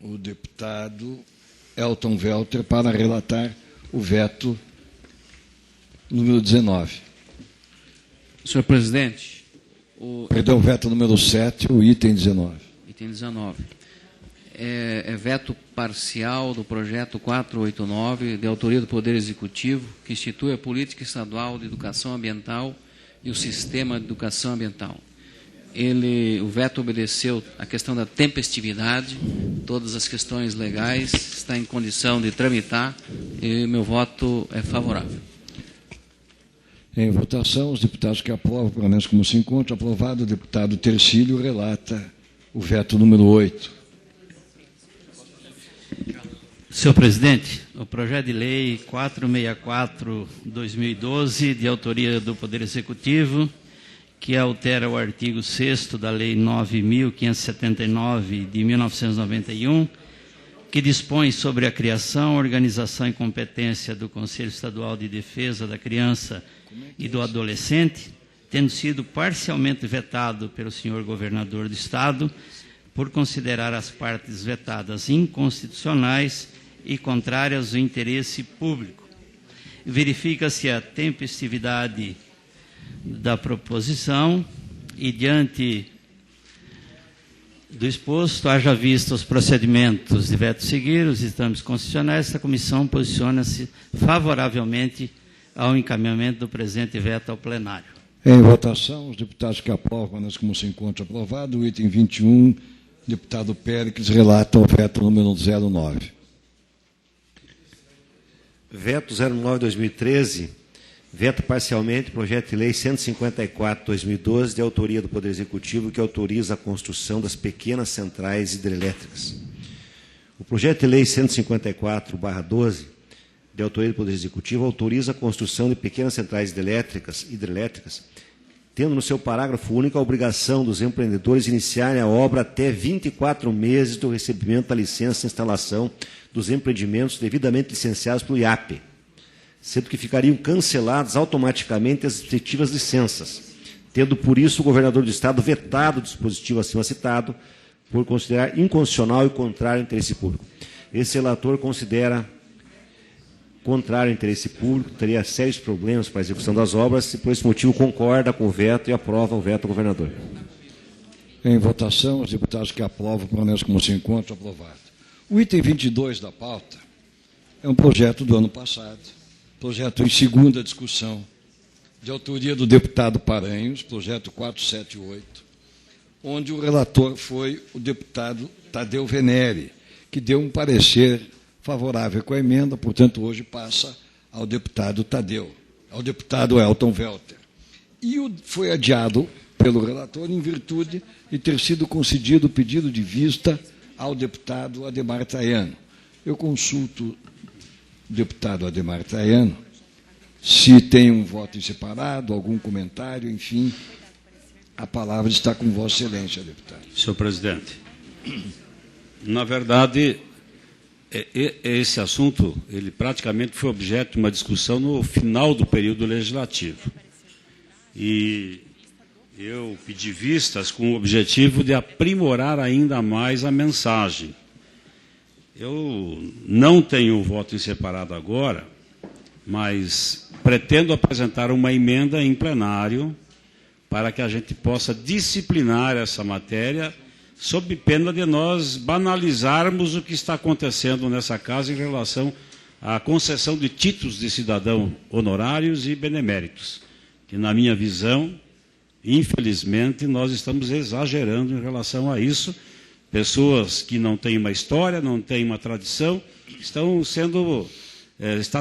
o deputado Elton Welter para relatar o veto número 19. Senhor presidente, Perdão, veto número 7, o item 19. Item 19. É veto parcial do projeto 489, de autoria do Poder Executivo, que institui a Política Estadual de Educação Ambiental e o Sistema de Educação Ambiental. o veto obedeceu à questão da tempestividade, todas as questões legais, está em condição de tramitar e meu voto é favorável. Em votação, os deputados que aprovam, pelo menos como se encontra, aprovado, o deputado Tercílio relata o veto número 8. Senhor presidente, o projeto de lei 464/2012, de autoria do Poder Executivo, que altera o artigo 6º da Lei 9.579, de 1991, que dispõe sobre a criação, organização e competência do Conselho Estadual de Defesa da Criança e do Adolescente, tendo sido parcialmente vetado pelo senhor governador do Estado, por considerar as partes vetadas inconstitucionais e contrárias ao interesse público. Verifica-se a tempestividade da proposição e, diante do exposto, haja vista os procedimentos de veto seguir, os exames constitucionais, esta comissão posiciona-se favoravelmente ao encaminhamento do presente veto ao plenário. Em votação, os deputados que aprovam, mas como se encontra aprovado, o item 21, deputado Péricles, relata o veto número 09. Veto 09/2013, veta parcialmente o projeto de lei 154/2012, de autoria do Poder Executivo, que autoriza a construção das pequenas centrais hidrelétricas. O projeto de lei 154/12, de autoria do Poder Executivo, autoriza a construção de pequenas centrais hidrelétricas, tendo no seu parágrafo único a obrigação dos empreendedores iniciarem a obra até 24 meses do recebimento da licença de instalação dos empreendimentos devidamente licenciados pelo IAP, sendo que ficariam canceladas automaticamente as respectivas licenças, tendo por isso o governador do Estado vetado o dispositivo acima citado, por considerar inconstitucional e contrário ao interesse público. Esse relator considera contrário ao interesse público, teria sérios problemas para a execução das obras e, por esse motivo, concorda com o veto e aprova o veto do governador. Em votação, os deputados que aprovam, pelo menos como se encontra, aprovado. O item 22 da pauta é um projeto do ano passado, projeto em segunda discussão, de autoria do deputado Paranhos, projeto 478, onde o relator foi o deputado Tadeu Venere, que deu um parecer favorável com a emenda, portanto, hoje passa ao deputado Tadeu, ao deputado Elton Welter. E foi adiado pelo relator em virtude de ter sido concedido o pedido de vista ao deputado Adhemar Traiano. Eu consulto o deputado Adhemar Traiano se tem um voto em separado, algum comentário, enfim, a palavra está com Vossa Excelência, deputado. Senhor presidente, na verdade, esse assunto, ele praticamente foi objeto de uma discussão no final do período legislativo. E eu pedi vistas com o objetivo de aprimorar ainda mais a mensagem. Eu não tenho voto em separado agora, mas pretendo apresentar uma emenda em plenário para que a gente possa disciplinar essa matéria, sob pena de nós banalizarmos o que está acontecendo nessa casa em relação à concessão de títulos de cidadão honorários e beneméritos, que, na minha visão, infelizmente, nós estamos exagerando em relação a isso. Pessoas que não têm uma história, não têm uma tradição, está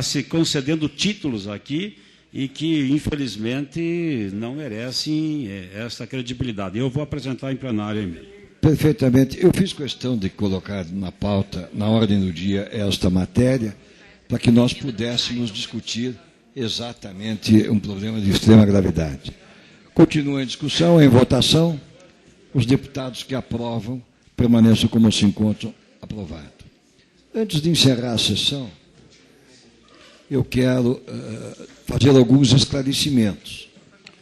se concedendo títulos aqui e que, infelizmente, não merecem essa credibilidade. Eu vou apresentar em plenário mesmo. Perfeitamente. Eu fiz questão de colocar na pauta, na ordem do dia, esta matéria, para que nós pudéssemos discutir exatamente um problema de extrema gravidade. Continua em discussão, em votação. Os deputados que aprovam permaneçam como se encontram, aprovado. Antes de encerrar a sessão, eu quero fazer alguns esclarecimentos.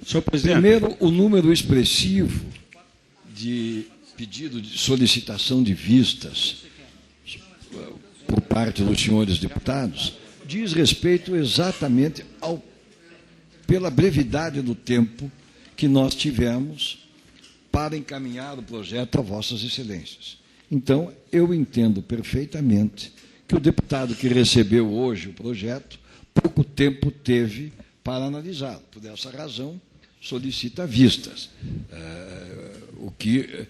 Senhor presidente. Primeiro, o número expressivo de pedido de solicitação de vistas por parte dos senhores deputados diz respeito exatamente pela brevidade do tempo que nós tivemos para encaminhar o projeto a Vossas Excelências. Então, eu entendo perfeitamente que o deputado que recebeu hoje o projeto, pouco tempo teve para analisá-lo. Por essa razão, solicita vistas, o que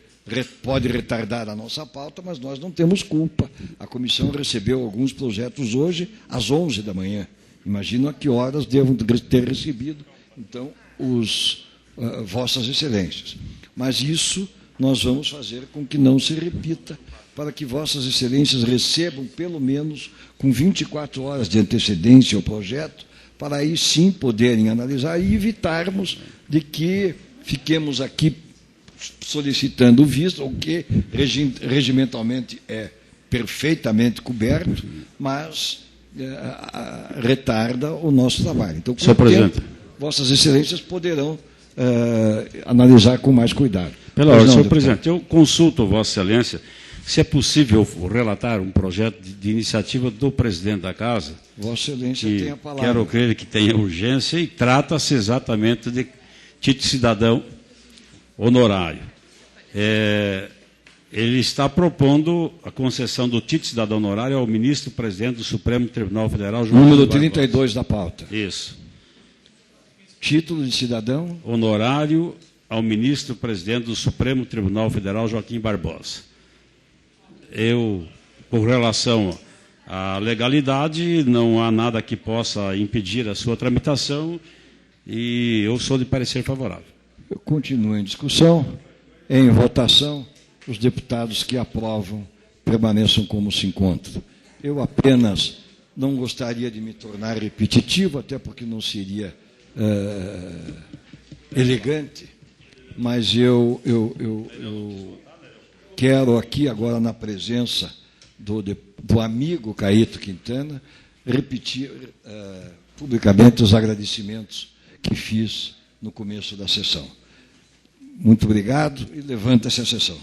pode retardar a nossa pauta, mas nós não temos culpa. A comissão recebeu alguns projetos hoje às 11 da manhã. Imagino a que horas devam ter recebido, então, Vossas Excelências. Mas isso nós vamos fazer com que não se repita, para que Vossas Excelências recebam, pelo menos, com 24 horas de antecedência o projeto, para aí sim poderem analisar e evitarmos de que fiquemos aqui solicitando vista, o que regimentalmente é perfeitamente coberto, mas retarda o nosso trabalho. Então, com o tempo, Vossas Excelências poderão analisar com mais cuidado. Pela ordem, senhor presidente, eu consulto Vossa Excelência se é possível relatar um projeto de iniciativa do presidente da Casa. Vossa Excelência tem a palavra. Quero crer que tenha urgência e trata-se exatamente de título de cidadão honorário. Ele está propondo a concessão do título de cidadão honorário ao ministro-presidente do Supremo Tribunal Federal, João Número 32 da pauta. Isso. Título de cidadão honorário ao ministro-presidente do Supremo Tribunal Federal, Joaquim Barbosa. Com relação à legalidade, não há nada que possa impedir a sua tramitação e eu sou de parecer favorável. Eu continuo em discussão. Em votação, os deputados que aprovam permaneçam como se encontram. Eu apenas não gostaria de me tornar repetitivo, até porque não seria elegante, mas eu quero aqui, agora na presença do amigo Caíto Quintana, repetir publicamente os agradecimentos que fiz no começo da sessão. Muito obrigado e levanta-se a sessão.